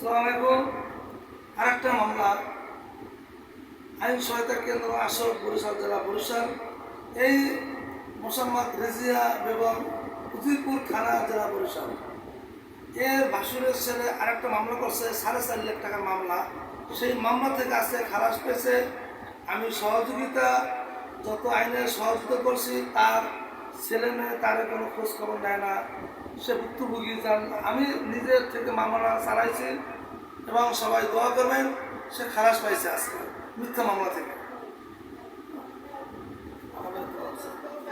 আসসালামু আলাইকুম। আরেকটা মামলা আইন সহায়তা কেন্দ্র আসর বরিশাল জেলা বরিশাল। এই মোসাম্মদ রেজিয়া বেগম উজিরপুর থানা জেলা বরিশাল। এর ভাসুরের ছেলে আরেকটা মামলা করছে 4.5 লাখ টাকার মামলা। সেই মামলা থেকে আজকে খালাস পেয়েছে। আমি সহযোগিতা যত আইনের সহযোগিতা করছি, তার ছেলে মেয়ে তার কোনো খোঁজ খবর নেয় না। সে ভুক্তভোগী যান, আমি নিজের থেকে মামলা চালাইছি এবং সবাই দোয়া করবেন। সে খালাস পাইছে আজকে মিথ্যা মামলা থেকে।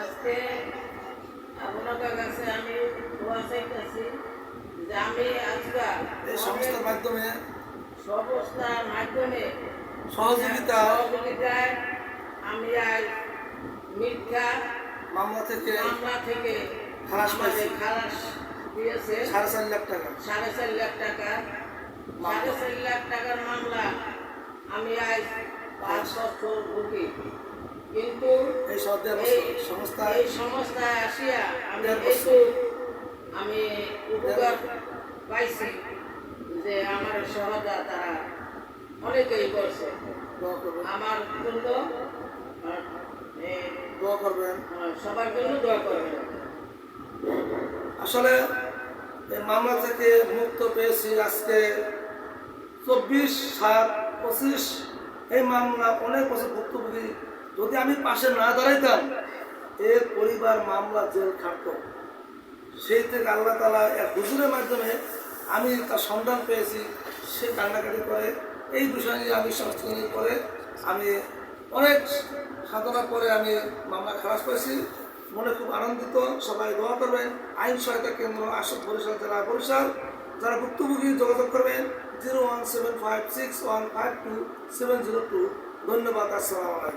আজকে আপনাদের কাছে আমি দোয়া চাইতেছি যে আমি আজকাল এই সংস্থার মাধ্যমে সহযোগিতায় আমি আজ মিথ্যা মামলা থেকে খালাস আমাদের পাইছি। খালাস দিয়েছে 4.5 লাখ টাকা। 4.5 লাখ টাকা। 4.5 লাখ টাকার মামলা আমি আজ 5 বছর ভুগি, কিন্তু এই সংস্থায় আসিয়া আমি আমি উপকার পাইছি যে আমার সহায়তা তারা অনেকেই করছে আমার জন্য। দোয়া করবেন, সবার জন্য দোয়া করবেন। আসলে এই মামলা থেকে মুক্ত পেয়েছি আজকে 24/7/25। এই মামলা অনেক বছর ভুক্তভোগী। যদি আমি পাশে না দাঁড়াইতাম, এর পরিবার মামলা জেল খাটত। সেই থেকে আল্লাহ তাআলা এক হুজুরের মাধ্যমে আমি তার সন্ধান পেয়েছি। সে কান্নাকাটি করে এই বিষয় নিয়ে আমি সংস্কৃতি করে আমি অনেক সাধনা করে আমি মামলা খালাস পেয়েছি। মনে খুব আনন্দিত। সবাই দোয়া করবেন। আইন সহায়তা কেন্দ্র আসর বরিশাল জেলা বরিশাল। যারা ভুক্তভোগী যোগাযোগ করবেন 01756152702। ধন্যবাদ। আসসালামু আলাইকুম।